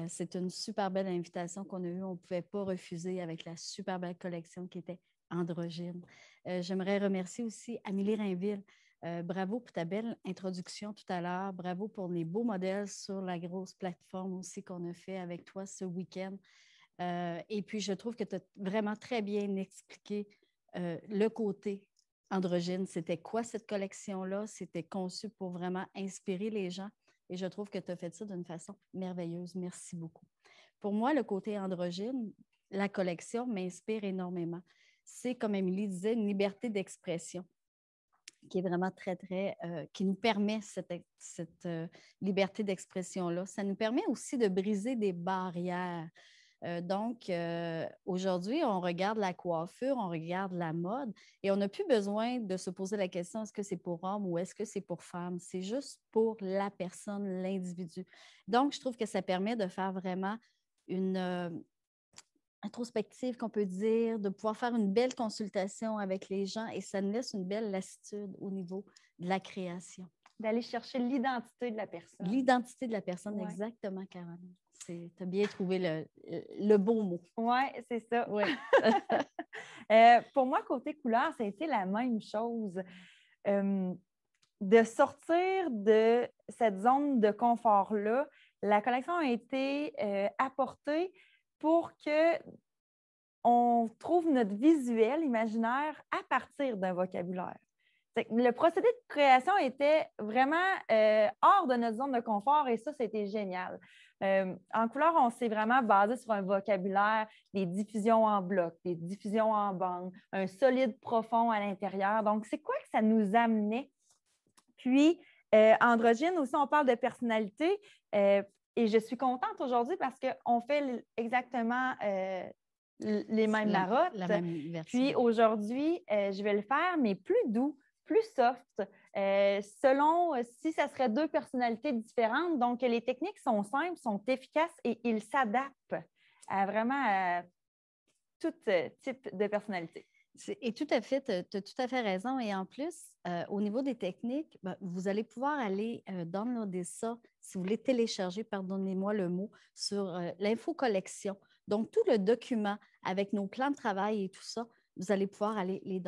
C'est une super belle invitation qu'on a eue. On ne pouvait pas refuser avec la super belle collection qui était androgyne. J'aimerais remercier aussi Amélie Rainville. Bravo pour ta belle introduction tout à l'heure. Bravo pour les beaux modèles sur la grosse plateforme aussi qu'on a fait avec toi ce week-end. Et puis, je trouve que tu as vraiment très bien expliqué le côté androgyne. C'était quoi cette collection-là? C'était conçu pour vraiment inspirer les gens. Et je trouve que tu as fait ça d'une façon merveilleuse. Merci beaucoup. Pour moi, le côté androgyne, la collection m'inspire énormément. C'est, comme Émilie disait, une liberté d'expression qui est vraiment qui nous permet cette liberté d'expression-là. Ça nous permet aussi de briser des barrières. Donc, aujourd'hui, on regarde la coiffure, on regarde la mode et on n'a plus besoin de se poser la question est-ce que c'est pour homme ou est-ce que c'est pour femme? C'est juste pour la personne, l'individu. Donc, je trouve que ça permet de faire vraiment une introspective qu'on peut dire, de pouvoir faire une belle consultation avec les gens et ça nous laisse une belle lassitude au niveau de la création. D'aller chercher l'identité de la personne. L'identité de la personne, ouais. Exactement, Caroline. Tu as bien trouvé le beau mot. Oui, c'est ça. Ouais. Pour moi, côté couleur, ça a été la même chose. De sortir de cette zone de confort-là, la collection a été apportée pour qu'on trouve notre visuel imaginaire à partir d'un vocabulaire. Le procédé de création était vraiment hors de notre zone de confort et ça, c'était génial. En couleur, on s'est vraiment basé sur un vocabulaire, des diffusions en bloc, des diffusions en bande, un solide profond à l'intérieur. Donc, c'est quoi que ça nous amenait? Puis, androgyne aussi, on parle de personnalité et je suis contente aujourd'hui parce qu'on fait exactement les mêmes marottes. La même version. Puis, aujourd'hui, je vais le faire, mais plus doux, plus soft, selon si ça serait deux personnalités différentes. Donc, les techniques sont simples, sont efficaces et ils s'adaptent à vraiment tout type de personnalité. Et tout à fait, tu as tout à fait raison. Et en plus, au niveau des techniques, vous allez pouvoir aller downloader ça, si vous voulez télécharger, pardonnez-moi le mot, sur l'info collection. Donc, tout le document avec nos plans de travail et tout ça, vous allez pouvoir aller les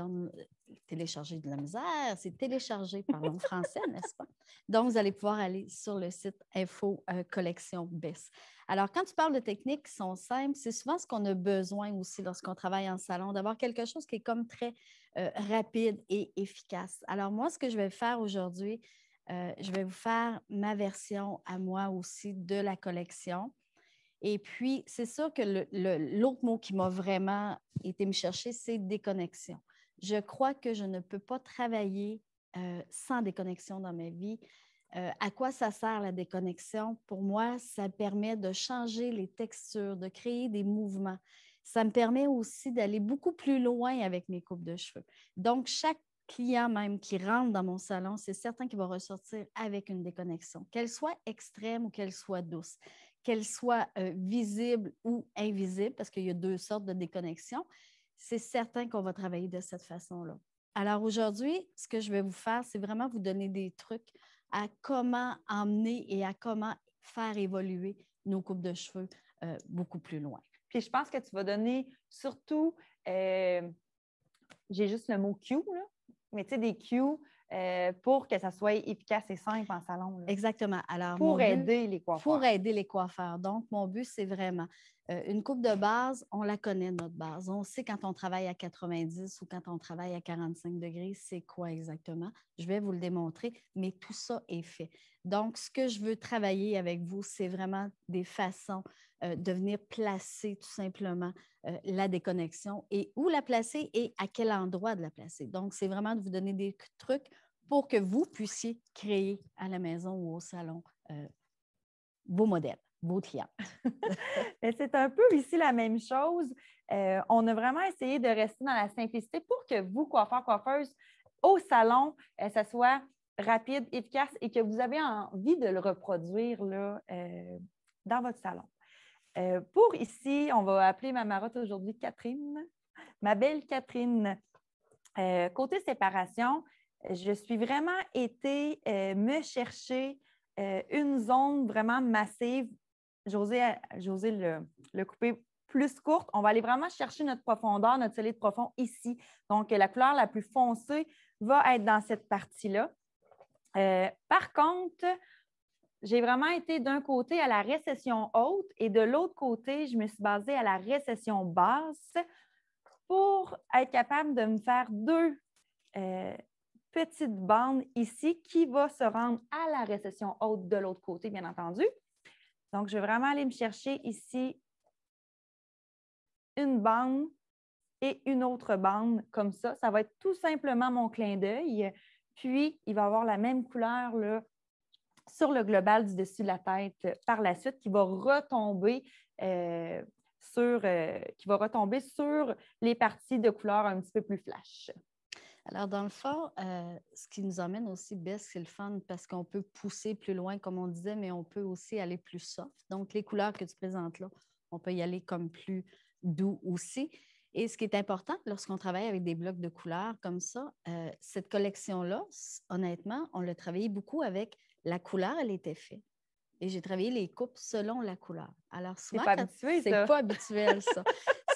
télécharger de la misère, c'est télécharger, parlons français, n'est-ce pas? Donc, vous allez pouvoir aller sur le site Info Collection BESS. Alors, quand tu parles de techniques qui sont simples, c'est souvent ce qu'on a besoin aussi lorsqu'on travaille en salon, d'avoir quelque chose qui est comme très rapide et efficace. Alors, moi, ce que je vais faire aujourd'hui, je vais vous faire ma version à moi aussi de la collection. Et puis, c'est sûr que l'autre mot qui m'a vraiment été me chercher, c'est déconnexion. Je crois que je ne peux pas travailler sans déconnexion dans ma vie. À quoi ça sert la déconnexion? Pour moi, ça permet de changer les textures, de créer des mouvements. Ça me permet aussi d'aller beaucoup plus loin avec mes coupes de cheveux. Donc, chaque client même qui rentre dans mon salon, c'est certain qu'il va ressortir avec une déconnexion, qu'elle soit extrême ou qu'elle soit douce, qu'elle soit visible ou invisible, parce qu'il y a deux sortes de déconnexion. C'est certain qu'on va travailler de cette façon-là. Alors aujourd'hui, ce que je vais vous faire, c'est vraiment vous donner des trucs à comment emmener et à comment faire évoluer nos coupes de cheveux beaucoup plus loin. Puis je pense que tu vas donner surtout, j'ai juste le mot cue, là, mais tu sais, des cues pour que ça soit efficace et simple en salon. Là. Exactement. Alors, pour aider les coiffeurs. Pour aider les coiffeurs. Donc, mon but, c'est vraiment une coupe de base, on la connaît, notre base. On sait quand on travaille à 90 ou quand on travaille à 45 degrés, c'est quoi exactement. Je vais vous le démontrer, mais tout ça est fait. Donc, ce que je veux travailler avec vous, c'est vraiment des façons de venir placer tout simplement la déconnexion et où la placer et à quel endroit de la placer. Donc, c'est vraiment de vous donner des trucs pour que vous puissiez créer à la maison ou au salon vos modèles, vos clients. C'est un peu ici la même chose. On a vraiment essayé de rester dans la simplicité pour que vous, coiffeurs, coiffeuses, au salon, ça soit rapide, efficace et que vous avez envie de le reproduire là, dans votre salon. Pour ici, on va appeler ma marotte aujourd'hui Catherine, ma belle Catherine. Côté séparation, je suis vraiment été me chercher une zone vraiment massive j'osais le couper plus courte. On va aller vraiment chercher notre profondeur, notre solide profond ici. Donc, la couleur la plus foncée va être dans cette partie-là. Par contre, j'ai vraiment été d'un côté à la récession haute et de l'autre côté, je me suis basée à la récession basse pour être capable de me faire deux petites bandes ici qui vont se rendre à la récession haute de l'autre côté, bien entendu. Donc, je vais vraiment aller me chercher ici une bande et une autre bande comme ça. Ça va être tout simplement mon clin d'œil. Puis, il va avoir la même couleur là, sur le global du dessus de la tête par la suite qui va retomber sur les parties de couleur un petit peu plus flash. Alors, dans le fond, ce qui nous emmène aussi, Bess, c'est le fun parce qu'on peut pousser plus loin, comme on disait, mais on peut aussi aller plus soft. Donc, les couleurs que tu présentes là, on peut y aller comme plus doux aussi. Et ce qui est important lorsqu'on travaille avec des blocs de couleurs comme ça, cette collection-là, honnêtement, on l'a travaillé beaucoup avec la couleur à l'effet. Et j'ai travaillé les coupes selon la couleur. Alors, souvent, c'est pas habituel, ça.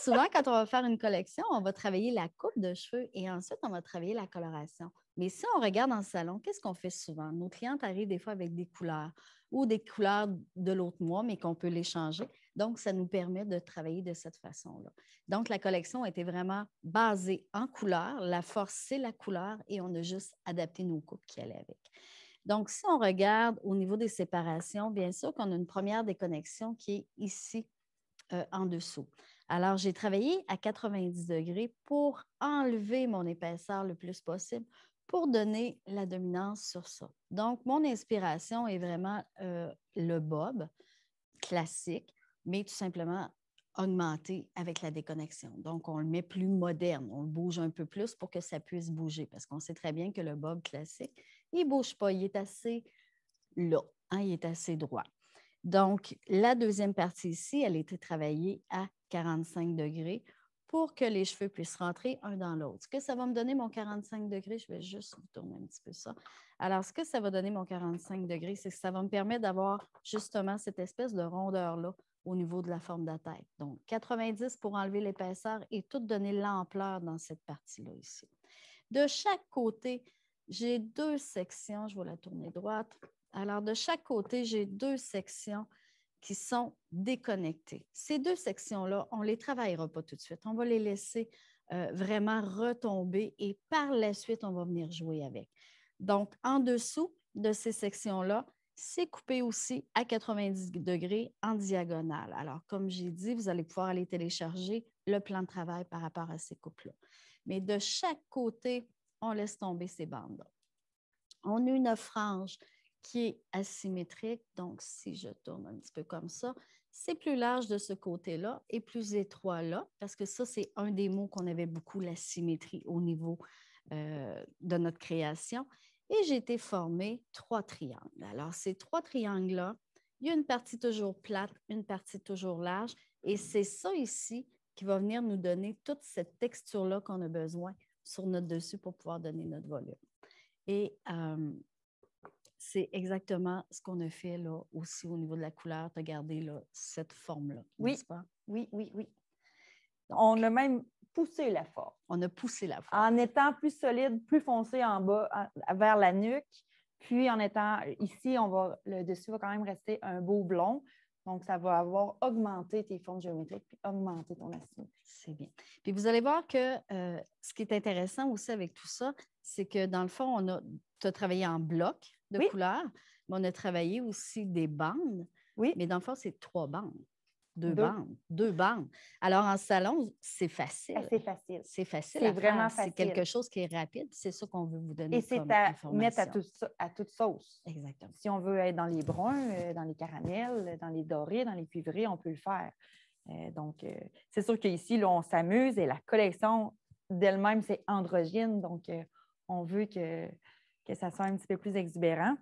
Souvent, quand on va faire une collection, on va travailler la coupe de cheveux et ensuite, on va travailler la coloration. Mais si on regarde dans le salon, qu'est-ce qu'on fait souvent? Nos clientes arrivent des fois avec des couleurs ou des couleurs de l'autre mois, mais qu'on peut les changer. Donc, ça nous permet de travailler de cette façon-là. Donc, la collection a été vraiment basée en couleur. La force, c'est la couleur et on a juste adapté nos coupes qui allaient avec. Donc, si on regarde au niveau des séparations, bien sûr qu'on a une première déconnexion qui est ici en dessous. Alors, j'ai travaillé à 90 degrés pour enlever mon épaisseur le plus possible pour donner la dominance sur ça. Donc, mon inspiration est vraiment le bob classique, mais tout simplement augmenté avec la déconnexion. Donc, on le met plus moderne, on le bouge un peu plus pour que ça puisse bouger parce qu'on sait très bien que le bob classique, il ne bouge pas, il est assez là, hein, il est assez droit. Donc, la deuxième partie ici, elle a été travaillée à 45 degrés pour que les cheveux puissent rentrer un dans l'autre. Ce que ça va me donner mon 45 degrés, je vais juste vous tourner un petit peu ça. Alors, ce que ça va donner mon 45 degrés, c'est que ça va me permettre d'avoir justement cette espèce de rondeur-là au niveau de la forme de la tête. Donc, 90 pour enlever l'épaisseur et tout donner l'ampleur dans cette partie-là ici. De chaque côté, j'ai deux sections. Je vais la tourner droite. Alors, de chaque côté, j'ai deux sections qui sont déconnectées. Ces deux sections-là, on ne les travaillera pas tout de suite. On va les laisser vraiment retomber et par la suite, on va venir jouer avec. Donc, en dessous de ces sections-là, c'est coupé aussi à 90 degrés en diagonale. Alors, comme j'ai dit, vous allez pouvoir aller télécharger le plan de travail par rapport à ces coupes-là. Mais de chaque côté, on laisse tomber ces bandes-là. On a une frange qui est asymétrique. Donc, si je tourne un petit peu comme ça, c'est plus large de ce côté-là et plus étroit là, parce que ça, c'est un des mots qu'on avait beaucoup, la symétrie au niveau de notre création. Et j'ai été former 3 triangles. Alors, ces 3 triangles-là, il y a une partie toujours plate, une partie toujours large, et c'est ça ici qui va venir nous donner toute cette texture-là qu'on a besoin sur notre dessus pour pouvoir donner notre volume. Et c'est exactement ce qu'on a fait là aussi au niveau de la couleur. Tu as gardé là, cette forme-là, n'est-ce pas? Oui. On a même poussé la forme. On a poussé la forme. En étant plus solide, plus foncé en bas, vers la nuque. Puis en étant ici, le dessus va quand même rester un beau blond. Donc, ça va avoir augmenté tes formes géométriques puis augmenté ton asymétrie. C'est bien. Puis vous allez voir que ce qui est intéressant aussi avec tout ça, c'est que dans le fond, tu as travaillé en blocs de couleurs, mais on a travaillé aussi des bandes. Oui. Mais dans le fond, c'est 3 bandes. Deux bandes. Alors, en salon, c'est facile. C'est facile. C'est facile à faire. C'est vraiment facile. C'est quelque chose qui est rapide. C'est ça qu'on veut vous donner comme information. Et c'est à mettre à toute sauce. Exactement. Si on veut être dans les bruns, dans les caramels, dans les dorés, dans les cuivrés, on peut le faire. Donc, c'est sûr qu'ici, là, on s'amuse et la collection d'elle-même, c'est androgyne. Donc, on veut que ça soit un petit peu plus exubérant.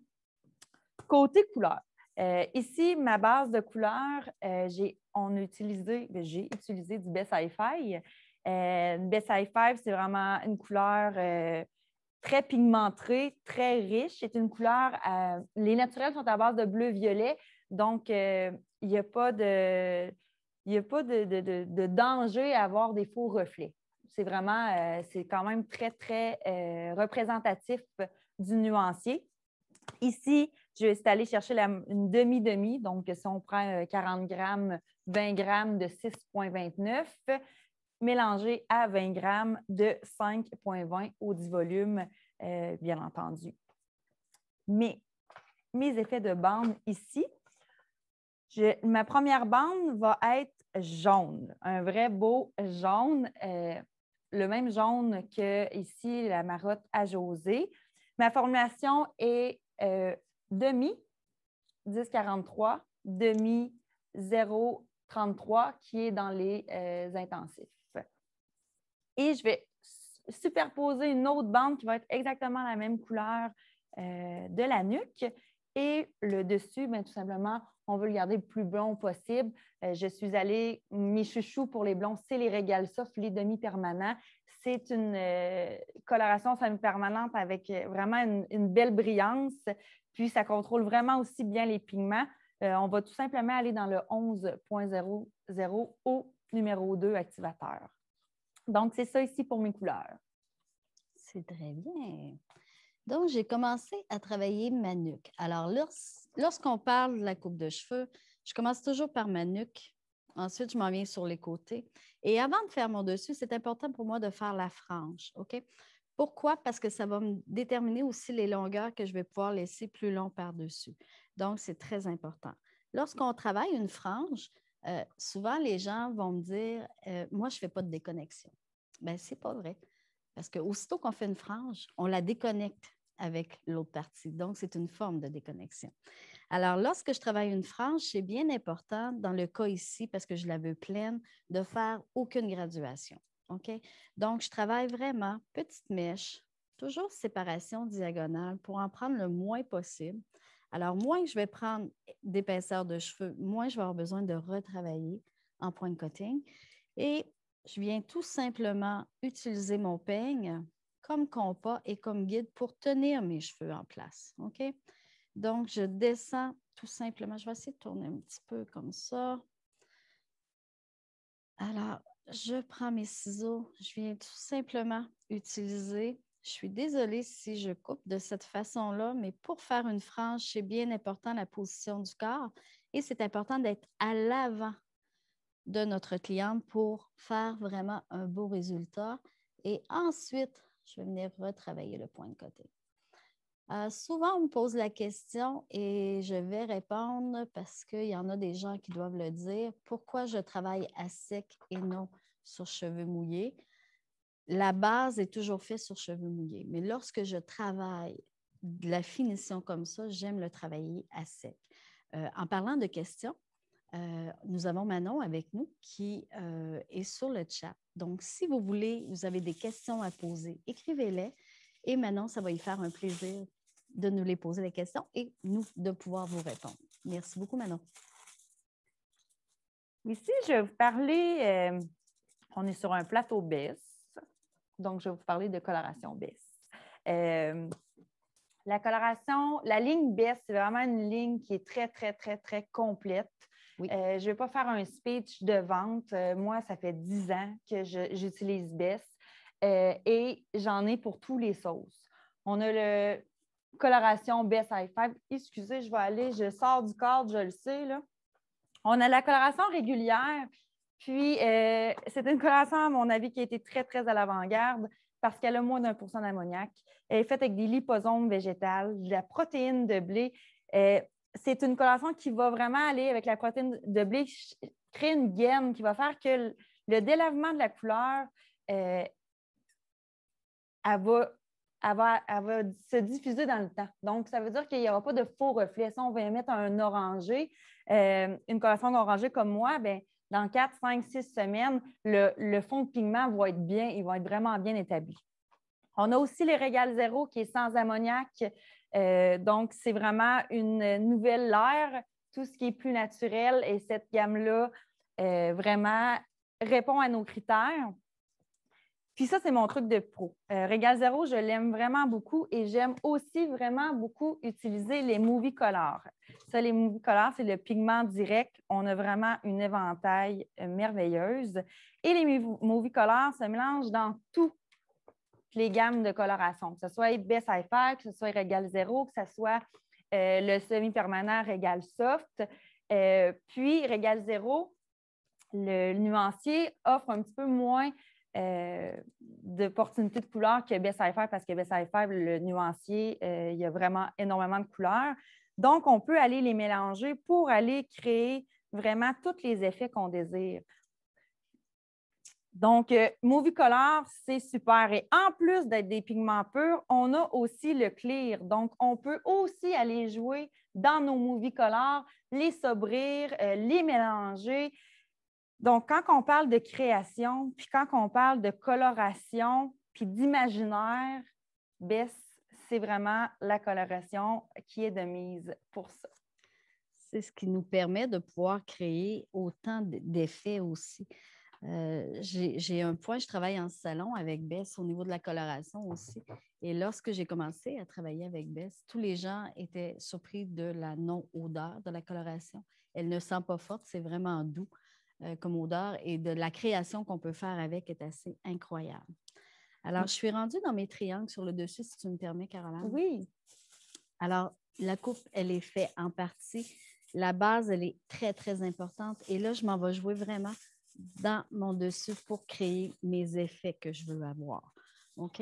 Côté couleur. Ici, ma base de couleur, j'ai utilisé du Best Hi-Fi. Best Hi-Fi, c'est vraiment une couleur très pigmentée, très riche. C'est une couleur, les naturels sont à base de bleu-violet. Donc, il n'y a pas de danger à avoir des faux reflets. C'est vraiment, c'est quand même très, très représentatif du nuancier. Ici, je vais aller chercher une demi-demi. Donc, si on prend 40 grammes, 20 grammes de 6,29, mélangé à 20 grammes de 5,20 au 10 volumes, bien entendu. Mais mes effets de bande ici, ma première bande va être jaune, un vrai beau jaune, le même jaune que ici la marotte à José. Ma formulation est demi 10,43, demi 0,33 qui est dans les intensifs. Et je vais superposer une autre bande qui va être exactement la même couleur de la nuque. Et le dessus, bien, tout simplement, on veut le garder le plus blond possible. Je suis allée, mes chouchous pour les blonds, c'est les Régal Soft, les demi-permanents. C'est une coloration semi-permanente avec vraiment une belle brillance. Puis, ça contrôle vraiment aussi bien les pigments. On va tout simplement aller dans le 11,00 au numéro 2 activateur. Donc, c'est ça ici pour mes couleurs. C'est très bien. Donc, j'ai commencé à travailler ma nuque. Alors, lorsqu'on parle de la coupe de cheveux, je commence toujours par ma nuque. Ensuite, je m'en viens sur les côtés. Et avant de faire mon dessus, c'est important pour moi de faire la frange. OK? Pourquoi? Parce que ça va me déterminer aussi les longueurs que je vais pouvoir laisser plus long par-dessus. Donc, c'est très important. Lorsqu'on travaille une frange, souvent les gens vont me dire moi, je ne fais pas de déconnexion. Bien, ce n'est pas vrai. Parce qu'aussitôt qu'on fait une frange, on la déconnecte avec l'autre partie. Donc, c'est une forme de déconnexion. Alors, lorsque je travaille une frange, c'est bien important, dans le cas ici, parce que je la veux pleine, de faire aucune graduation. OK? Donc, je travaille vraiment petite mèche, toujours séparation diagonale pour en prendre le moins possible. Alors, moins que je vais prendre d'épaisseur de cheveux, moins je vais avoir besoin de retravailler en point cutting. Et je viens tout simplement utiliser mon peigne comme compas et comme guide pour tenir mes cheveux en place. OK? Donc, je descends tout simplement. Je vais essayer de tourner un petit peu comme ça. Alors, je prends mes ciseaux. Je viens tout simplement utiliser. Je suis désolée si je coupe de cette façon-là, mais pour faire une frange, c'est bien important la position du corps et c'est important d'être à l'avant de notre cliente pour faire vraiment un beau résultat. Et ensuite, je vais venir retravailler le point de côté. Souvent, on me pose la question et je vais répondre parce qu'il y en a des gens qui doivent le dire. Pourquoi je travaille à sec et non sur cheveux mouillés? La base est toujours faite sur cheveux mouillés. Mais lorsque je travaille de la finition comme ça, j'aime le travailler à sec. En parlant de questions, nous avons Manon avec nous qui est sur le chat. Donc, si vous avez des questions à poser, écrivez-les et Manon, ça va y faire un plaisir de nous les poser les questions et nous de pouvoir vous répondre. Merci beaucoup, Manon. Ici, je vais vous parler, on est sur un plateau baisse, donc je vais vous parler de coloration baisse. La coloration, la ligne baisse, c'est vraiment une ligne qui est très, très, très, très complète. Oui. Je ne vais pas faire un speech de vente. Moi, ça fait 10 ans que j'utilise baisse et j'en ai pour tous les sauces. On a le coloration Best High-Five. Excusez, je sors du cadre, je le sais, là. On a la coloration régulière, puis c'est une coloration, à mon avis, qui a été très, très à l'avant-garde parce qu'elle a moins d'1% d'ammoniac. Elle est faite avec des liposomes végétales, de la protéine de blé. C'est une coloration qui va vraiment aller avec la protéine de blé, créer une gaine qui va faire que le délavement de la couleur, elle va se diffuser dans le temps. Donc, ça veut dire qu'il n'y aura pas de faux reflets. Si on va mettre un orangé, une coloration orangée comme moi, bien, dans 4, 5, 6 semaines, le fond de pigment va être bien, il va être vraiment bien établi. On a aussi les Régal Zéro qui est sans ammoniac. Donc, c'est vraiment une nouvelle ère, tout ce qui est plus naturel et cette gamme-là vraiment répond à nos critères. Puis ça, c'est mon truc de pro. Régal Zéro, je l'aime vraiment beaucoup et j'aime aussi vraiment beaucoup utiliser les Movie Color. Ça, les Movie Color, c'est le pigment direct. On a vraiment une éventail merveilleuse. Et les Movie Color se mélangent dans toutes les gammes de coloration, que ce soit Best Hi-Fi, que ce soit Régal Zéro, que ce soit le semi-permanent Régal Soft. Puis Régal Zéro, le nuancier offre un petit peu moins d'opportunités de couleurs que Best Hi-Fi parce que Best Hi-Fi, le nuancier, il y a vraiment énormément de couleurs. Donc, on peut aller les mélanger pour aller créer vraiment tous les effets qu'on désire. Donc, Movie Color, c'est super. Et en plus d'être des pigments purs, on a aussi le clear. Donc, on peut aussi aller jouer dans nos Movie Color, les sobrir, les mélanger. Donc, quand on parle de création, puis quand on parle de coloration, puis d'imaginaire, Bess, c'est vraiment la coloration qui est de mise pour ça. C'est ce qui nous permet de pouvoir créer autant d'effets aussi. J'ai un point, je travaille en salon avec Bess au niveau de la coloration aussi. Et lorsque j'ai commencé à travailler avec Bess, tous les gens étaient surpris de la non-odeur de la coloration. Elle ne sent pas forte, c'est vraiment doux comme odeur et de la création qu'on peut faire avec est assez incroyable. Alors, je suis rendue dans mes triangles sur le dessus, si tu me permets, Caroline. Oui. Alors, la coupe, elle est faite en partie. La base, elle est très, très importante. Et là, je m'en vais jouer vraiment dans mon dessus pour créer mes effets que je veux avoir. OK?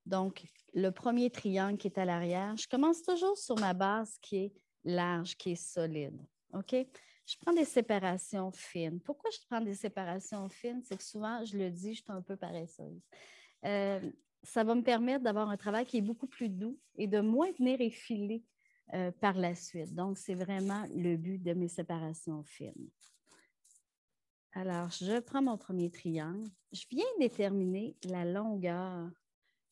Donc, le premier triangle qui est à l'arrière, je commence toujours sur ma base qui est large, qui est solide. OK? Je prends des séparations fines. Pourquoi je prends des séparations fines? C'est que souvent, je le dis, je suis un peu paresseuse. Ça va me permettre d'avoir un travail qui est beaucoup plus doux et de moins venir effiler par la suite. Donc, c'est vraiment le but de mes séparations fines. Alors, je prends mon premier triangle. Je viens déterminer la longueur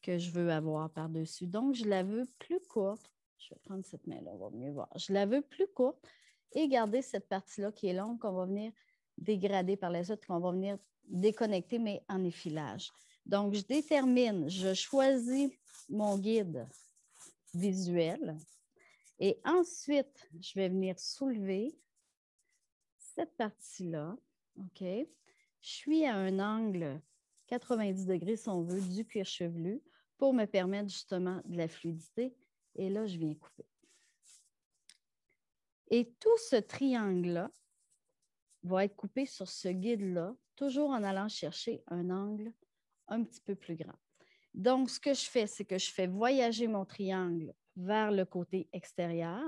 que je veux avoir par-dessus. Donc, je la veux plus courte. Je vais prendre cette main-là, on va mieux voir. Je la veux plus courte et garder cette partie-là qui est longue qu'on va venir dégrader par la suite, qu'on va venir déconnecter, mais en effilage. Donc, je détermine, je choisis mon guide visuel et ensuite, je vais venir soulever cette partie-là. OK? Je suis à un angle 90 degrés, si on veut, du cuir chevelu pour me permettre justement de la fluidité. Et là, je viens couper. Et tout ce triangle-là va être coupé sur ce guide-là, toujours en allant chercher un angle un petit peu plus grand. Donc, ce que je fais, c'est que je fais voyager mon triangle vers le côté extérieur.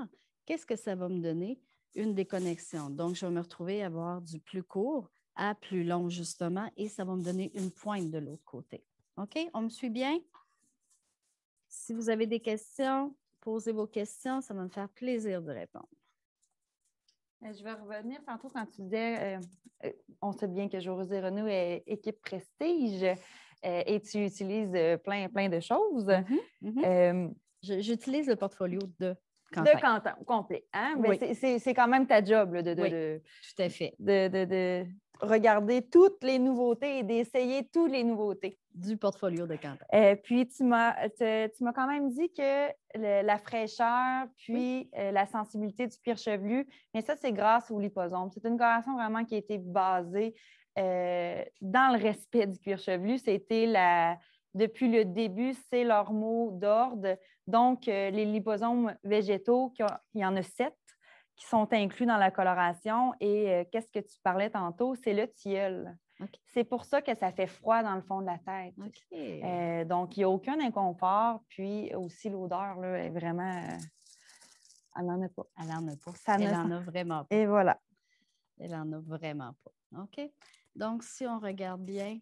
Qu'est-ce que ça va me donner? Une déconnexion. Donc, je vais me retrouver à avoir du plus court à plus long, justement, et ça va me donner une pointe de l'autre côté. OK? On me suit bien? Si vous avez des questions, posez vos questions. Ça va me faire plaisir de répondre. Je vais revenir tantôt quand tu disais, on sait bien que José Renaud est équipe prestige et tu utilises plein de choses. J'utilise le portfolio de Quentin. De Quentin, au complet. Hein? Oui. C'est quand même ta job là, oui, tout à fait. De regarder toutes les nouveautés et d'essayer toutes les nouveautés. Du portfolio de Quentin. Puis, tu m'as quand même dit que la fraîcheur, puis la sensibilité du cuir chevelu, mais ça, c'est grâce au liposome. C'est une coloration vraiment qui a été basée dans le respect du cuir chevelu. Depuis le début, c'est leur mot d'ordre. Donc, les liposomes végétaux, il y en a 7 qui sont inclus dans la coloration. Et qu'est-ce que tu parlais tantôt? C'est le tilleul. Okay. C'est pour ça que ça fait froid dans le fond de la tête. Okay. Donc, il n'y a aucun inconfort. Puis aussi, l'odeur là, est vraiment... elle n'en a pas. Elle n'en a pas. Elle n'en a vraiment pas. Et voilà. Elle n'en a vraiment pas. OK? Donc, si on regarde bien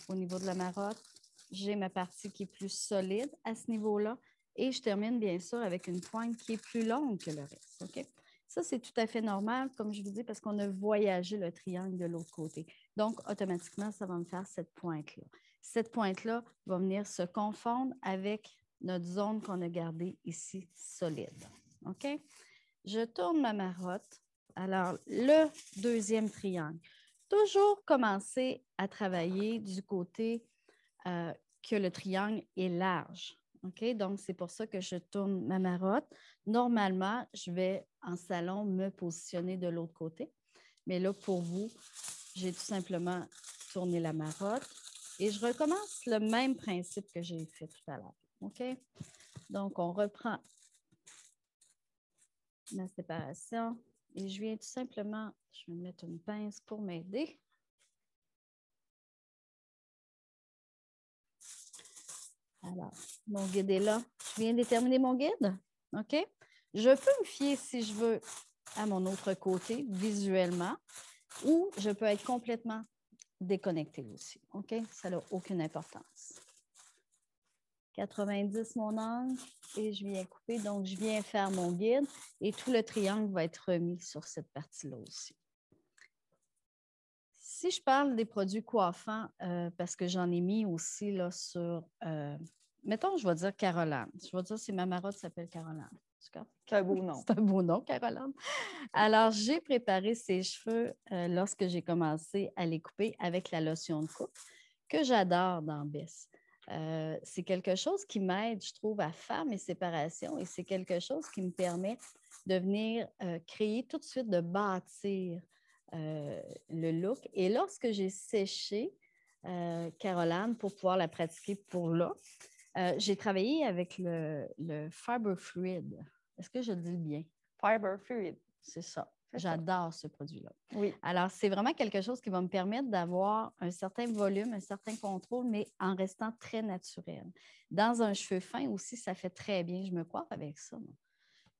au niveau de la marotte, j'ai ma partie qui est plus solide à ce niveau-là et je termine bien sûr avec une pointe qui est plus longue que le reste. OK? Ça, c'est tout à fait normal, comme je vous dis, parce qu'on a voyagé le triangle de l'autre côté. Donc, automatiquement, ça va me faire cette pointe-là. Cette pointe-là va venir se confondre avec notre zone qu'on a gardée ici solide. OK? Je tourne ma marotte. Alors, le deuxième triangle. Toujours commencer à travailler du côté que le triangle est large. OK? Donc, c'est pour ça que je tourne ma marotte. Normalement, je vais en salon me positionner de l'autre côté. Mais là, pour vous, j'ai tout simplement tourné la marotte et je recommence le même principe que j'ai fait tout à l'heure. OK? Donc, on reprend ma séparation et je viens tout simplement, je vais mettre une pince pour m'aider. Alors, mon guide est là. Je viens déterminer mon guide. OK? Je peux me fier, si je veux, à mon autre côté, visuellement, ou je peux être complètement déconnectée aussi. OK? Ça n'a aucune importance. 90 mon angle et je viens couper. Donc, je viens faire mon guide et tout le triangle va être remis sur cette partie-là aussi. Si je parle des produits coiffants, parce que j'en ai mis aussi là, sur, mettons, je vais dire Caroline. Je vais dire si ma marotte s'appelle Caroline. C'est un beau nom. C'est un beau nom, Caroline. Alors, j'ai préparé ses cheveux lorsque j'ai commencé à les couper avec la lotion de coupe que j'adore dans Bess. C'est quelque chose qui m'aide, je trouve, à faire mes séparations et c'est quelque chose qui me permet de venir créer tout de suite, de bâtir le look. Et lorsque j'ai séché Caroline pour pouvoir la pratiquer pour là, j'ai travaillé avec le Fiber Fluid. Est-ce que je dis bien? Fiber Fluid. C'est ça. J'adore ce produit-là. Oui. Alors, c'est vraiment quelque chose qui va me permettre d'avoir un certain volume, un certain contrôle, mais en restant très naturel. Dans un cheveu fin aussi, ça fait très bien. Je me coiffe avec ça. Moi.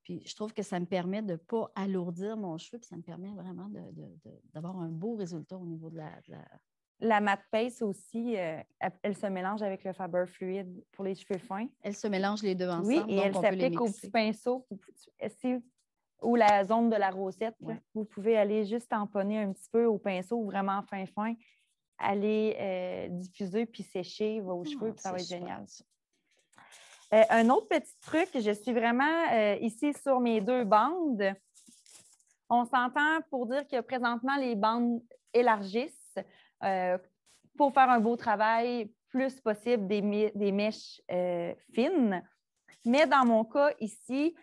Puis, je trouve que ça me permet de ne pas alourdir mon cheveu, puis ça me permet vraiment d'avoir un beau résultat au niveau de la... La matte paste aussi, elle se mélange avec le Fiber Fluid pour les cheveux fins. Elle se mélange les deux ensemble, oui, et donc elle on peut les s'applique au mixer. petit pinceau. Ou la zone de la rosette. Ouais. Vous pouvez aller juste tamponner un petit peu au pinceau, vraiment fin, aller diffuser puis sécher vos cheveux, puis ça va être génial. Un autre petit truc, je suis vraiment ici sur mes 2 bandes. On s'entend pour dire que présentement, les bandes élargissent pour faire un beau travail, plus possible des mèches fines. Mais dans mon cas ici,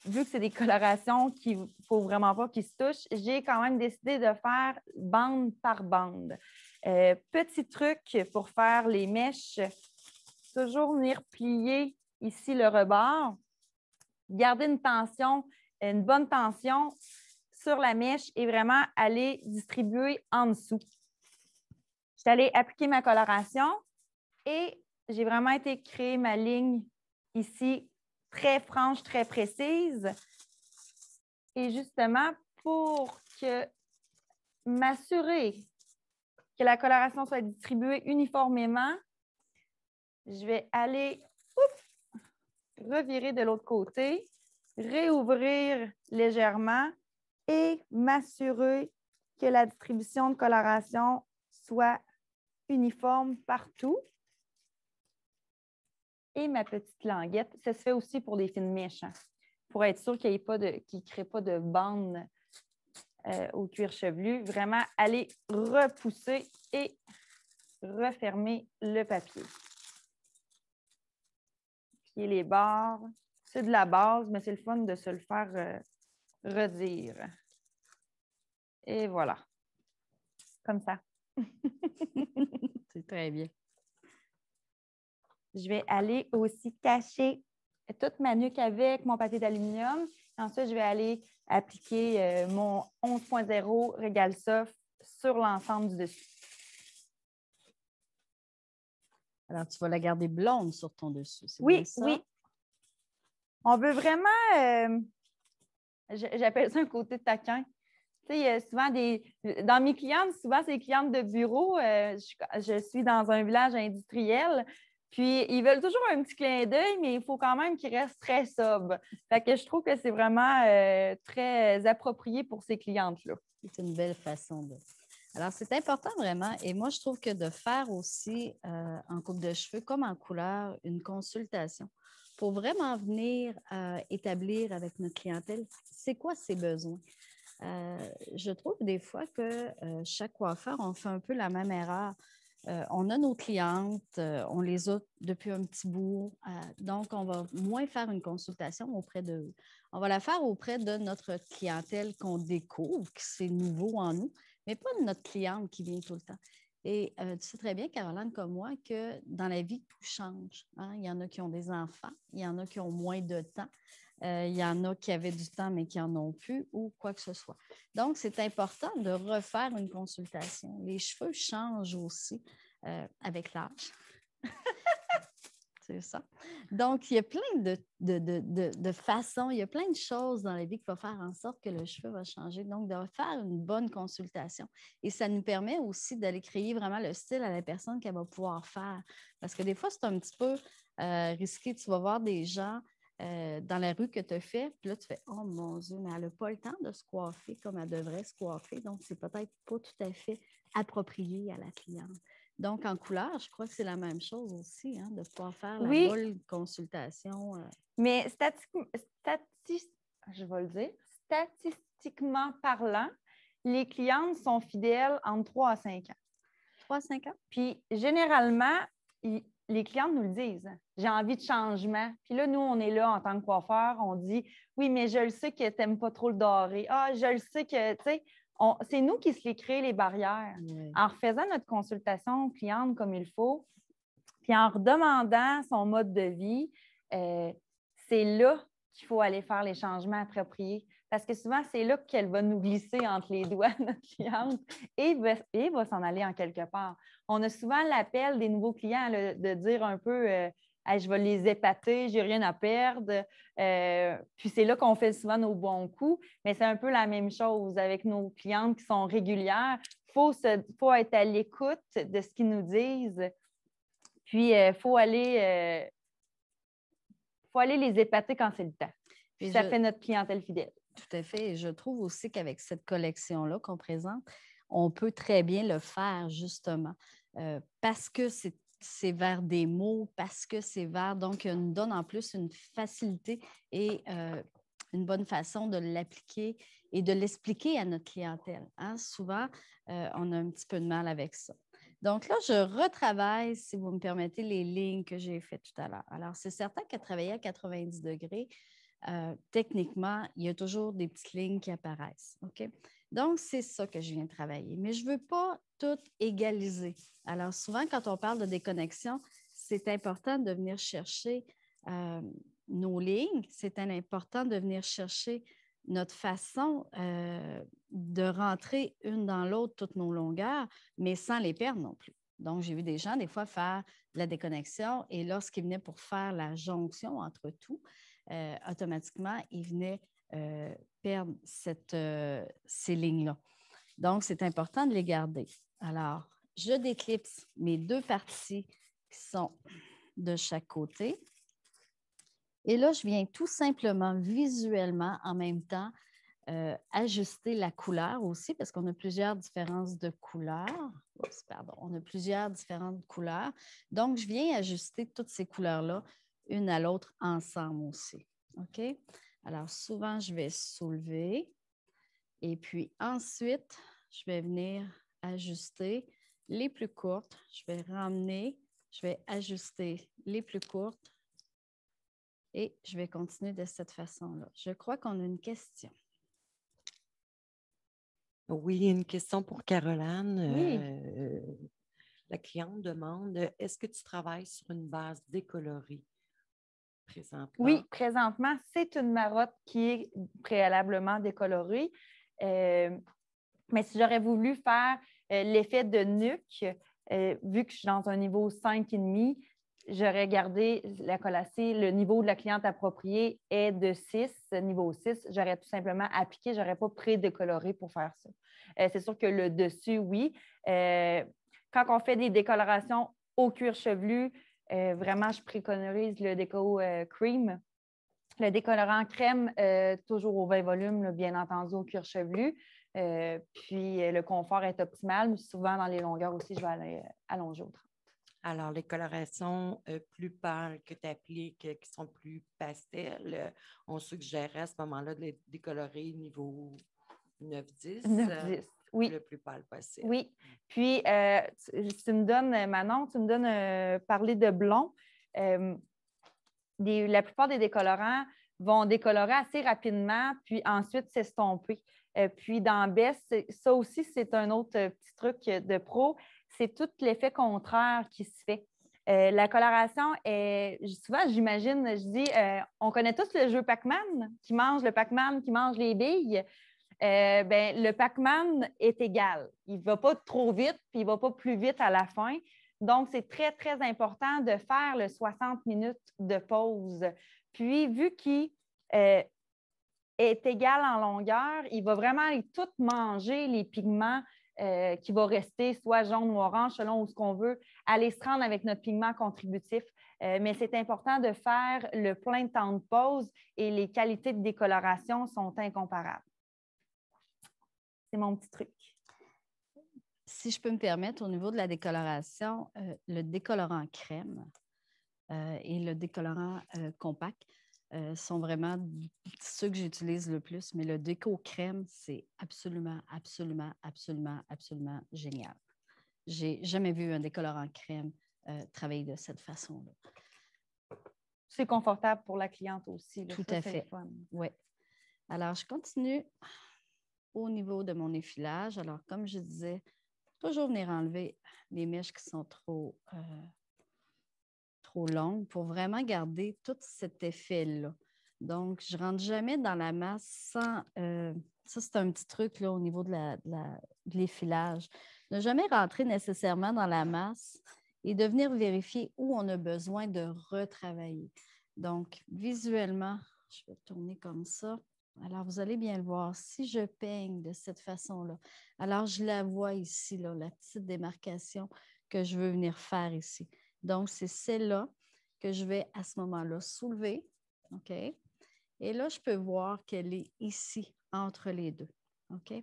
vu que c'est des colorations qu'il ne faut vraiment pas qu'ils se touchent, j'ai quand même décidé de faire bande par bande. Petit truc pour faire les mèches, toujours venir plier ici le rebord, garder une bonne tension sur la mèche et vraiment aller distribuer en dessous. Je suis allée appliquer ma coloration et j'ai vraiment été créer ma ligne ici très franche, très précise. Et justement, pour m'assurer que la coloration soit distribuée uniformément, je vais aller revirer de l'autre côté, réouvrir légèrement et m'assurer que la distribution de coloration soit uniforme partout. Et ma petite languette, ça se fait aussi pour les fines mèches, pour être sûr qu'il ne crée pas de bande au cuir chevelu. Vraiment, aller repousser et refermer le papier. Plier les bords. C'est de la base, mais c'est le fun de se le faire redire. Et voilà. Comme ça. C'est très bien. Je vais aller aussi cacher toute ma nuque avec mon papier d'aluminium. Ensuite, je vais aller appliquer mon 11.0 Regal Soft sur l'ensemble du dessus. Alors, tu vas la garder blonde sur ton dessus, c'est oui, bien ça? Oui. On veut vraiment, j'appelle ça un côté taquin. Tu sais, il y a souvent dans mes clientes, souvent, c'est des clientes de bureau. Je suis dans un village industriel. Puis, ils veulent toujours un petit clin d'œil, mais il faut quand même qu'ils restent très sobres. Fait que je trouve que c'est vraiment très approprié pour ces clientes-là. C'est une belle façon de... Alors, c'est important vraiment. Et moi, je trouve que de faire aussi en coupe de cheveux, comme en couleur, une consultation pour vraiment venir établir avec notre clientèle, c'est quoi ses besoins. Je trouve des fois que chaque coiffeur, on fait un peu la même erreur. On a nos clientes, on les a depuis un petit bout, donc on va moins faire une consultation auprès de... On va la faire auprès de notre clientèle qu'on découvre, que c'est nouveau en nous, mais pas de notre cliente qui vient tout le temps. Et tu sais très bien, Caroline, comme moi, que dans la vie, tout change. Hein? Il y en a qui ont des enfants, il y en a qui ont moins de temps, il y en a qui avaient du temps mais qui n'en ont plus ou quoi que ce soit. Donc, c'est important de refaire une consultation. Les cheveux changent aussi avec l'âge. C'est ça. Donc, il y a plein de façons, il y a plein de choses dans la vie qui vont faire en sorte que le cheveu va changer. Donc, de faire une bonne consultation. Et ça nous permet aussi d'aller créer vraiment le style à la personne qu'elle va pouvoir faire. Parce que des fois, c'est un petit peu risqué. Tu vas voir des gens dans la rue que tu as fait, puis là, tu fais « Oh mon Dieu, mais elle n'a pas le temps de se coiffer comme elle devrait se coiffer. » Donc, c'est peut-être pas tout à fait approprié à la cliente. Donc, en couleur, je crois que c'est la même chose aussi, hein, de pouvoir faire la Oui, bonne consultation. mais je vais le dire, statistiquement parlant, les clientes sont fidèles entre 3 à 5 ans. 3 à 5 ans? Puis, généralement, les clientes nous le disent. J'ai envie de changement. Puis là, nous, on est là en tant que coiffeur, on dit oui, mais je le sais que tu n'aimes pas trop le doré. Ah, je le sais que, tu sais, c'est nous qui se les créons les barrières. Oui. En refaisant notre consultation cliente comme il faut, puis en redemandant son mode de vie, c'est là qu'il faut aller faire les changements appropriés. Parce que souvent, c'est là qu'elle va nous glisser entre les doigts, notre cliente, et va s'en aller en quelque part. On a souvent l'appel des nouveaux clients là, de dire un peu hey, je vais les épater, j'ai rien à perdre. Puis c'est là qu'on fait souvent nos bons coups. Mais c'est un peu la même chose avec nos clientes qui sont régulières. Il faut être à l'écoute de ce qu'ils nous disent. Puis, il faut aller les épater quand c'est le temps. Puis, ça fait notre clientèle fidèle. Tout à fait. Et je trouve aussi qu'avec cette collection-là qu'on présente, on peut très bien le faire, justement, parce que c'est vers des mots, parce que c'est vers... Donc, il nous donne en plus une facilité et une bonne façon de l'appliquer et de l'expliquer à notre clientèle. Hein? Souvent, on a un petit peu de mal avec ça. Donc là, je retravaille, si vous me permettez, les lignes que j'ai faites tout à l'heure. Alors, c'est certain qu'à travailler à 90 degrés, techniquement, il y a toujours des petites lignes qui apparaissent. OK? Donc, c'est ça que je viens de travailler. Mais je ne veux pas tout égaliser. Alors, souvent, quand on parle de déconnexion, c'est important de venir chercher nos lignes. C'est important de venir chercher notre façon de rentrer une dans l'autre toutes nos longueurs, mais sans les perdre non plus. Donc, j'ai vu des gens, des fois, faire de la déconnexion et lorsqu'ils venaient pour faire la jonction entre tout, automatiquement, ils venaient perdre ces lignes-là. Donc, c'est important de les garder. Alors, je déclipse mes deux parties qui sont de chaque côté. Et là, je viens tout simplement visuellement, en même temps, ajuster la couleur aussi, parce qu'on a plusieurs différences de couleurs. Oups, pardon, on a plusieurs différentes couleurs. Donc, je viens ajuster toutes ces couleurs-là, une à l'autre, ensemble aussi. OK? Alors, souvent, je vais soulever. Et puis ensuite, je vais venir ajuster les plus courtes. Je vais ramener, je vais ajuster les plus courtes. Et je vais continuer de cette façon-là. Je crois qu'on a une question. Oui, une question pour Caroline. Oui. La cliente demande, est-ce que tu travailles sur une base décolorée présentement? Oui, présentement, c'est une marotte qui est préalablement décolorée. Mais si j'aurais voulu faire l'effet de nuque, vu que je suis dans un niveau 5,5, j'aurais gardé la collacée. Le niveau de la cliente appropriée est de 6, niveau 6. J'aurais tout simplement appliqué, je n'aurais pas pré-décoloré pour faire ça. C'est sûr que le dessus, oui. Quand on fait des décolorations au cuir chevelu, vraiment, je préconise le déco cream. Le décolorant crème, toujours au 20 volumes, là, bien entendu, au cuir chevelu. Puis le confort est optimal, mais souvent dans les longueurs aussi, je vais aller allonger au 30. Alors, les colorations plus pâles que tu appliques, qui sont plus pastels, on suggérerait à ce moment-là de les décolorer niveau 9-10. 9-10, oui. Le plus pâle possible. Oui. Puis, tu me donnes, Manon, parler de blond. La plupart des décolorants vont décolorer assez rapidement, puis ensuite s'estomper. Puis dans Best, ça aussi, c'est un autre petit truc de pro, c'est tout l'effet contraire qui se fait. La coloration est, souvent j'imagine, je dis, on connaît tous le jeu Pac-Man, qui mange les billes. Le Pac-Man est égal. Il ne va pas trop vite, puis il ne va pas plus vite à la fin. Donc, c'est très, très important de faire le 60 minutes de pause. Puis, vu qu'il est égal en longueur, il va vraiment aller tout manger les pigments qui vont rester soit jaune ou orange, selon où ce qu'on veut, aller se rendre avec notre pigment contributif. Mais c'est important de faire le plein de temps de pause et les qualités de décoloration sont incomparables. C'est mon petit truc. Si je peux me permettre, au niveau de la décoloration, le décolorant crème et le décolorant compact sont vraiment ceux que j'utilise le plus, mais le déco crème, c'est absolument, absolument, absolument, absolument génial. J'ai jamais vu un décolorant crème travailler de cette façon-là. C'est confortable pour la cliente aussi. Là. Tout à fait. Oui. Alors, je continue au niveau de mon effilage. Alors, comme je disais, toujours venir enlever les mèches qui sont trop longues pour vraiment garder tout cet effet-là. Donc, je ne rentre jamais dans la masse sans... ça, c'est un petit truc là, au niveau de l'effilage. Ne jamais rentrer nécessairement dans la masse et de venir vérifier où on a besoin de retravailler. Donc, visuellement, je vais tourner comme ça. Alors, vous allez bien le voir. Si je peigne de cette façon-là, alors je la vois ici, là, la petite démarcation que je veux venir faire ici. Donc, c'est celle-là que je vais à ce moment-là soulever. OK? Et là, je peux voir qu'elle est ici, entre les deux. OK?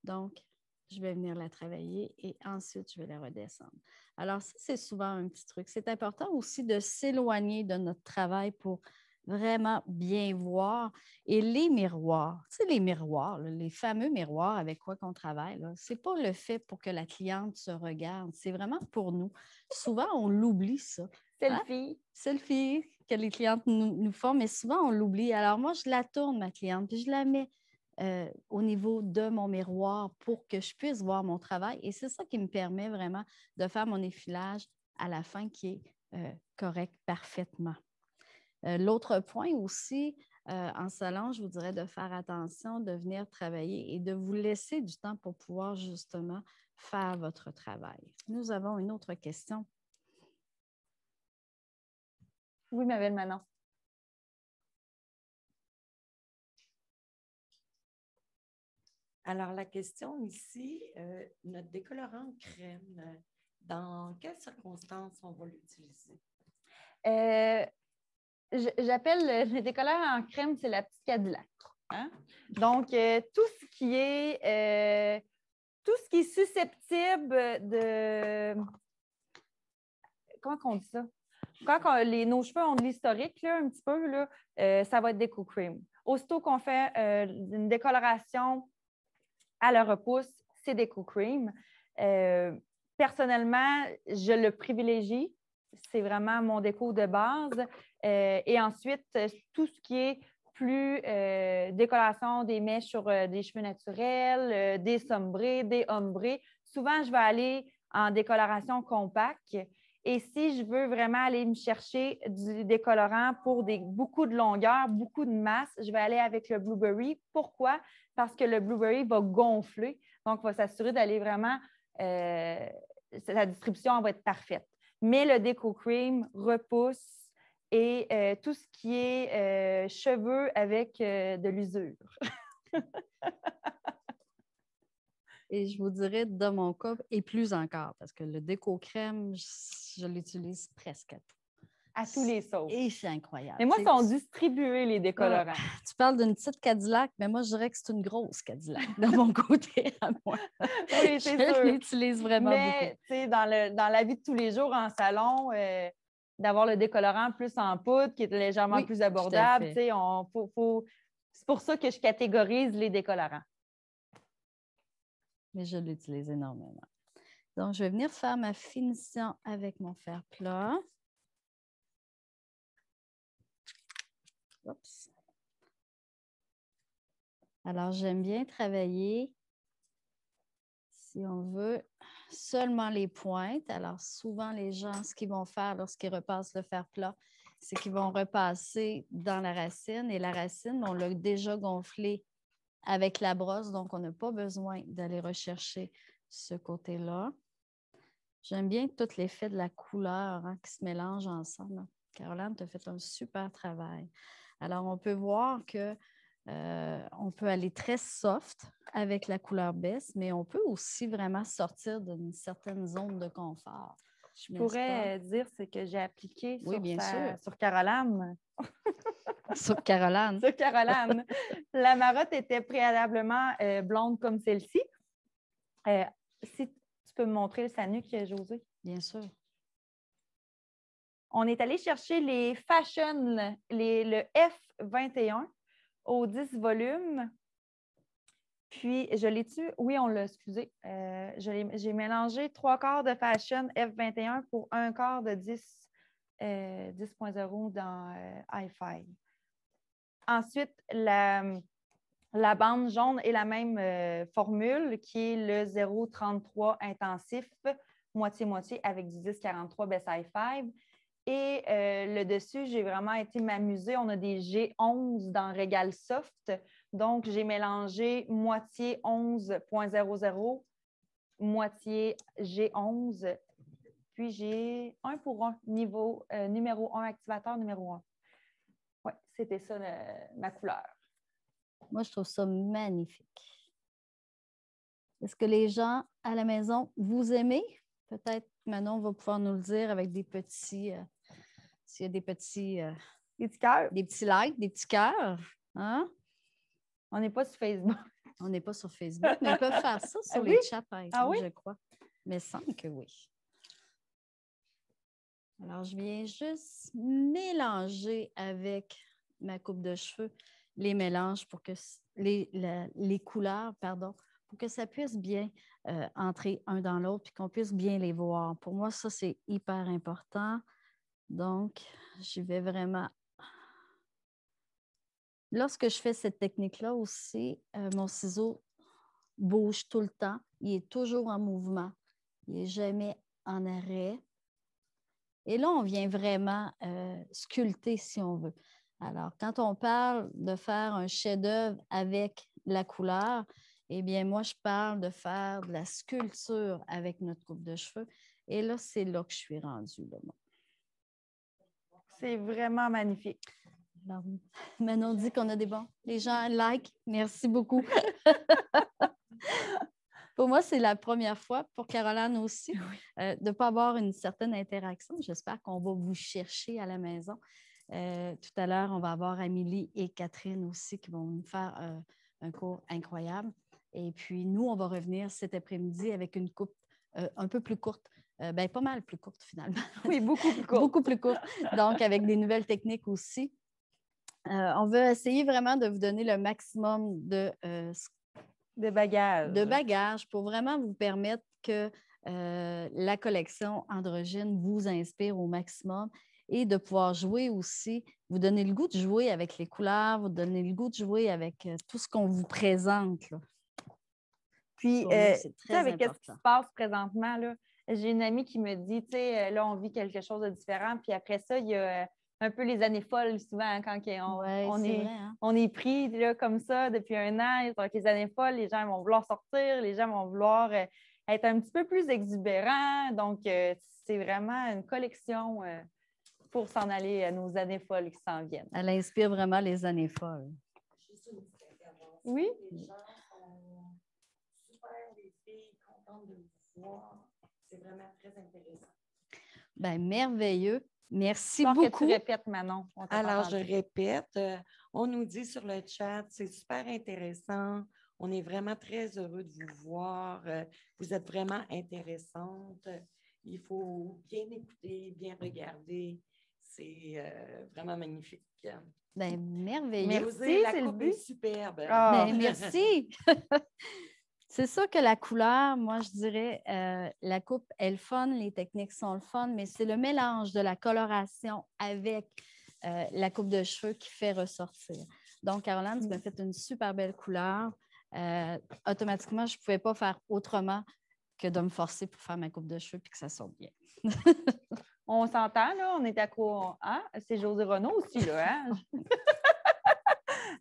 Donc, je vais venir la travailler et ensuite, je vais la redescendre. Alors, ça, c'est souvent un petit truc. C'est important aussi de s'éloigner de notre travail pour vraiment bien voir. Et les miroirs, tu sais, les miroirs, là, les fameux miroirs avec quoi qu'on travaille, ce n'est pas le fait pour que la cliente se regarde, c'est vraiment pour nous. Souvent, on l'oublie, ça. Selfie. Selfie que les clientes nous font, mais souvent, on l'oublie. Alors, moi, je la tourne, ma cliente, puis je la mets au niveau de mon miroir pour que je puisse voir mon travail. Et c'est ça qui me permet vraiment de faire mon effilage à la fin qui est correct parfaitement. L'autre point aussi, en salon, je vous dirais de faire attention, de venir travailler et de vous laisser du temps pour pouvoir justement faire votre travail. Nous avons une autre question. Oui, ma belle Manon. Alors, la question ici, notre décolorant crème, dans quelles circonstances on va l'utiliser? J'appelle le décolorant en crème, c'est la petite Cadillac. Hein? Donc, tout ce qui est susceptible de... Comment on dit ça? Quand nos cheveux ont de l'historique, là, un petit peu, là, ça va être Déco Cream. Aussitôt qu'on fait une décoloration à la repousse, c'est Déco Cream. Personnellement, je le privilégie. C'est vraiment mon déco de base. Et ensuite, tout ce qui est plus décoloration des mèches sur des cheveux naturels, des sombrés, des ombrés. Souvent, je vais aller en décoloration compacte. Et si je veux vraiment aller me chercher du décolorant pour beaucoup de longueur, beaucoup de masse, je vais aller avec le Blueberry. Pourquoi? Parce que le Blueberry va gonfler. Donc, il va s'assurer d'aller vraiment... sa distribution va être parfaite. Mais le Déco Cream repousse et tout ce qui est cheveux avec de l'usure. Et je vous dirais, dans mon cas, et plus encore, parce que le Déco Crème, je l'utilise presque à tous les sauces. Et c'est incroyable. Mais moi, ils sont distribués, les décolorants. Tu parles d'une petite Cadillac, mais moi, je dirais que c'est une grosse Cadillac de mon côté à moi. Oui, c'est sûr. Je l'utilise vraiment beaucoup. Mais, tu sais, dans la vie de tous les jours en salon, d'avoir le décolorant plus en poudre qui est légèrement plus abordable, tu sais, c'est pour ça que je catégorise les décolorants. mais je l'utilise énormément. Donc, je vais venir faire ma finition avec mon fer plat. Oups. Alors, j'aime bien travailler, si on veut, seulement les pointes. Alors, souvent, les gens, ce qu'ils vont faire lorsqu'ils repassent le fer plat, c'est qu'ils vont repasser dans la racine. Et la racine, on l'a déjà gonflée avec la brosse, donc on n'a pas besoin d'aller rechercher ce côté-là. J'aime bien tout l'effet de la couleur qui se mélange ensemble. Caroline, tu as fait un super travail. Alors, on peut voir que on peut aller très soft avec la couleur baisse, mais on peut aussi vraiment sortir d'une certaine zone de confort. Je pourrais dire ce que j'ai appliqué sur Caroline. Sur Caroline. Sur Caroline. La marotte était préalablement blonde comme celle-ci. Si tu peux me montrer sa nuque, Josée? Bien sûr. On est allé chercher les Fashion, le F21 aux 10 volumes. Puis, je l'ai tué. Oui, on l'a, excusé. J'ai mélangé 3/4 de Fashion F21 pour 1/4 de 10.0 dans Hi-Fi. Ensuite, la bande jaune est la même formule qui est le 0,33 intensif, moitié-moitié avec du 10,43 Best Hi-Fi. Et le dessus, j'ai vraiment été m'amuser. On a des G11 dans Régal Soft. Donc, j'ai mélangé moitié 11.00, moitié G11. Puis, j'ai 1 pour 1, numéro 1, activateur numéro 1. Oui, c'était ça ma couleur. Moi, je trouve ça magnifique. Est-ce que les gens à la maison, vous aimez? Peut-être Manon va pouvoir nous le dire avec des petits... s'il y a des petits... des petits cœurs. Des petits likes, des petits cœurs. Hein? On n'est pas sur Facebook. On n'est pas sur Facebook, mais ils peuvent faire ça sur les chats, par exemple, je crois. Mais il semble que oui. Alors, je viens juste mélanger avec ma coupe de cheveux les mélanges pour que les couleurs, pardon, pour que ça puisse bien entrer un dans l'autre puis qu'on puisse bien les voir. Pour moi, ça, c'est hyper important. Donc, je vais vraiment... Lorsque je fais cette technique-là aussi, mon ciseau bouge tout le temps. Il est toujours en mouvement. Il n'est jamais en arrêt. Et là, on vient vraiment sculpter, si on veut. Alors, quand on parle de faire un chef-d'œuvre avec la couleur, eh bien, moi, je parle de faire de la sculpture avec notre coupe de cheveux. Et là, c'est là que je suis rendue. Là. C'est vraiment magnifique. Alors, Manon dit qu'on a des bons. Les gens like. Merci beaucoup. Pour moi, c'est la première fois, pour Caroline aussi, de ne pas avoir une certaine interaction. J'espère qu'on va vous chercher à la maison. Tout à l'heure, on va avoir Amélie et Catherine aussi qui vont nous faire un cours incroyable. Et puis, nous, on va revenir cet après-midi avec une coupe un peu plus courte. Pas mal plus courte, finalement. Oui, beaucoup plus courte. Beaucoup plus courte. Donc, avec des nouvelles techniques aussi. On veut essayer vraiment de vous donner le maximum de bagages pour vraiment vous permettre que la collection androgyne vous inspire au maximum et de pouvoir jouer aussi, vous donner le goût de jouer avec les couleurs, vous donner le goût de jouer avec tout ce qu'on vous présente. Là. Puis, c'est très avec ce qui se passe présentement, là, j'ai une amie qui me dit, tu sais, là, on vit quelque chose de différent, puis après ça, il y a un peu les années folles, souvent, quand on est pris là, comme ça depuis un an, avec les années folles, les gens vont vouloir sortir, les gens vont vouloir être un petit peu plus exubérants. Donc, c'est vraiment une collection pour s'en aller à nos années folles qui s'en viennent. Elle inspire vraiment les années folles. Oui? Les gens sont super, les filles, contentes de vous voir. C'est vraiment très intéressant. Bien, merveilleux. Merci beaucoup. Que tu répètes, Manon. Alors, je répète, on nous dit sur le chat, c'est super intéressant. On est vraiment très heureux de vous voir. Vous êtes vraiment intéressante. Il faut bien écouter, bien regarder. C'est vraiment magnifique. Bien, merveilleux. Merci, la coupe est superbe. Bien, merci. C'est sûr que la couleur, moi, je dirais, la coupe est le fun, les techniques sont le fun, mais c'est le mélange de la coloration avec la coupe de cheveux qui fait ressortir. Donc, Caroline, tu m'as fait une super belle couleur. Automatiquement, je ne pouvais pas faire autrement que de me forcer pour faire ma coupe de cheveux et que ça sorte bien. On s'entend, là, on est à quoi? Hein? C'est José Renaud aussi, là, hein?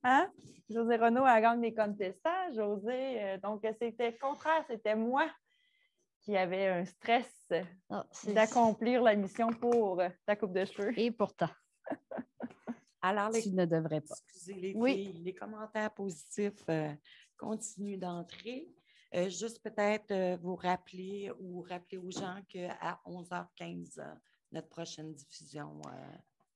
Hein? José Renaud a gagné des contestants, José. Donc, c'était contraire, c'était moi qui avait un stress d'accomplir la mission pour ta coupe de cheveux. Et pourtant, alors, tu ne devrais pas. Excusez les Oui. filles, les commentaires positifs continuent d'entrer. Juste peut-être vous rappeler ou rappeler aux gens qu'à 11h15, notre prochaine diffusion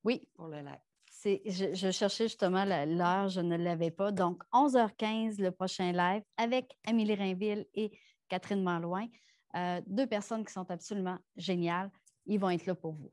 oui. pour le live. Je cherchais justement l'heure, je ne l'avais pas. Donc, 11h15, le prochain live avec Amélie Rainville et Catherine Malouin. 2 personnes qui sont absolument géniales. Ils vont être là pour vous.